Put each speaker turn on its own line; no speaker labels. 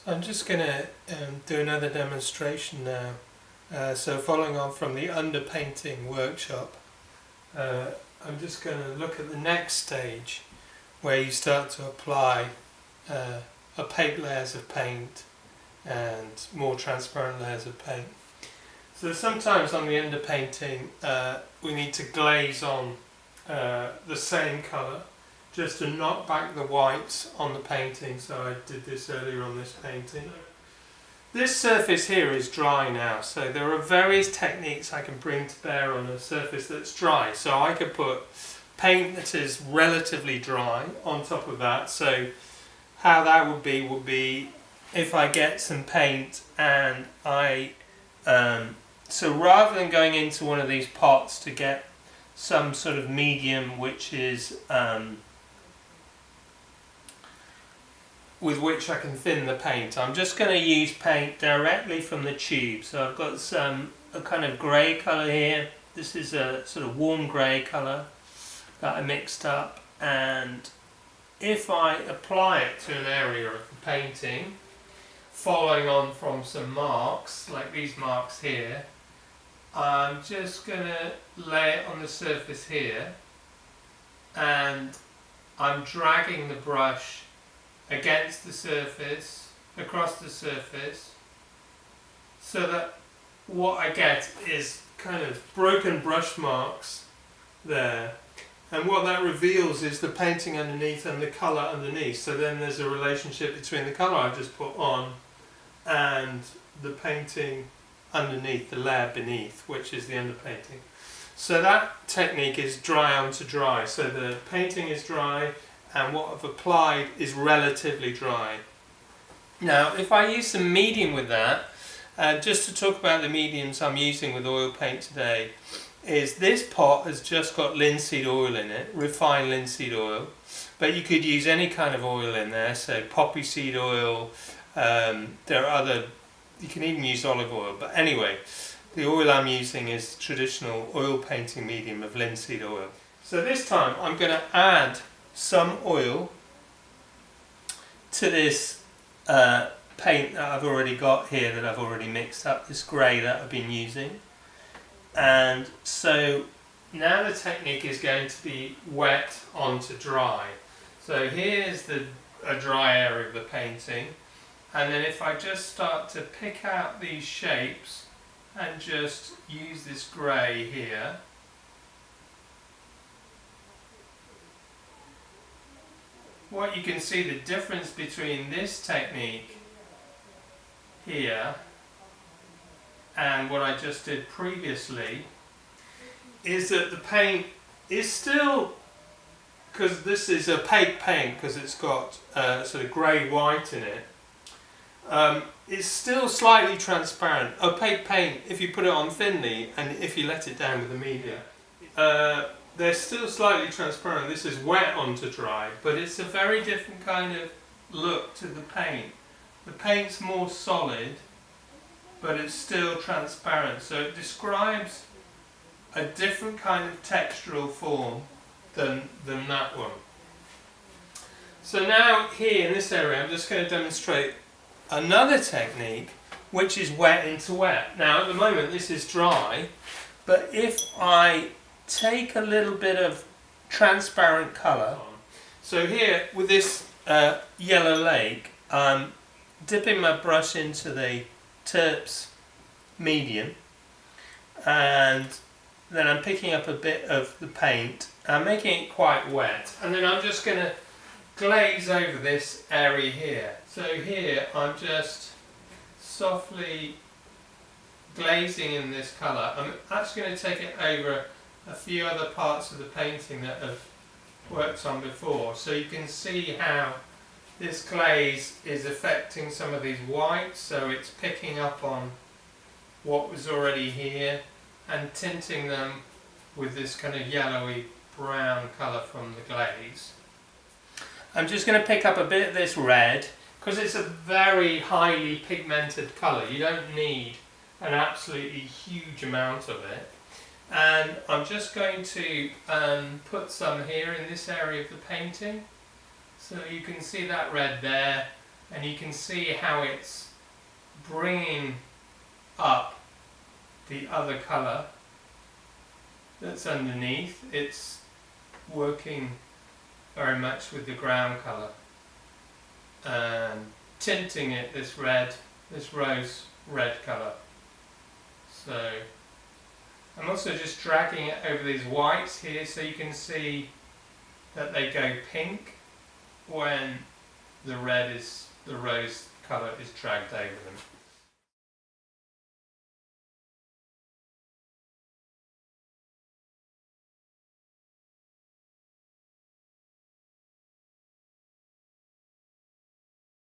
I'm just going to do another demonstration now. So following on from the underpainting workshop, I'm just going to look at the next stage where you start to apply opaque layers of paint and more transparent layers of paint. So sometimes on the underpainting we need to glaze on the same colour just to knock back the whites on the painting. So I did this earlier on this painting. This surface here is dry now, so there are various techniques I can bring to bear on a surface that's dry. So I could put paint that is relatively dry on top of that. So how that would be if I get some paint and so rather than going into one of these pots to get some sort of medium which is with which I can thin the paint, I'm just going to use paint directly from the tube. So I've got a kind of grey colour here. This is a sort of warm grey colour that I mixed up, and if I apply it to an area of the painting, following on from some marks like these marks here, I'm just going to lay it on the surface here, and I'm dragging the brush against the surface, across the surface, so that what I get is kind of broken brush marks there, and what that reveals is the painting underneath and the colour underneath. So then there's a relationship between the colour I've just put on and the painting underneath, the layer beneath, which is the underpainting. So that technique is dry onto dry. So the painting is dry and what I've applied is relatively dry. Now if I use some medium with that, just to talk about the mediums I'm using with oil paint today, is this pot has just got linseed oil in it, refined linseed oil, but you could use any kind of oil in there, so poppy seed oil, there are other, you can even use olive oil, but anyway, the oil I'm using is traditional oil painting medium of linseed oil. So this time I'm going to add some oil to this paint that I've already got here, that I've already mixed up, this grey that I've been using. And so now the technique is going to be wet onto dry. So here's a dry area of the painting, and then if I just start to pick out these shapes and just use this grey here, what you can see, the difference between this technique here and what I just did previously is that the paint is still, because this is opaque paint because it's got sort of grey-white in it, it's still slightly transparent. Opaque paint, if you put it on thinly and if you let it down with the media, they're still slightly transparent. This is wet onto dry, but it's a very different kind of look to the paint. The paint's more solid, but it's still transparent, so it describes a different kind of textural form than that one. So now here in this area I'm just going to demonstrate another technique which is wet into wet. Now at the moment this is dry, but if I take a little bit of transparent colour, so here with this yellow lake, I'm dipping my brush into the Terps medium, and then I'm picking up a bit of the paint, I'm making it quite wet, and then I'm just going to glaze over this area here. So here I'm just softly glazing in this colour. I'm actually going to take it over a few other parts of the painting that I've worked on before, so you can see how this glaze is affecting some of these whites, so it's picking up on what was already here and tinting them with this kind of yellowy brown colour from the glaze. I'm just going to pick up a bit of this red because it's a very highly pigmented colour. You don't need an absolutely huge amount of it, and I'm just going to put some here in this area of the painting. So you can see that red there, and you can see how it's bringing up the other colour that's underneath. It's working very much with the ground colour and tinting it this rose red colour. So I'm also just dragging it over these whites here so you can see that they go pink when the rose colour is dragged over them.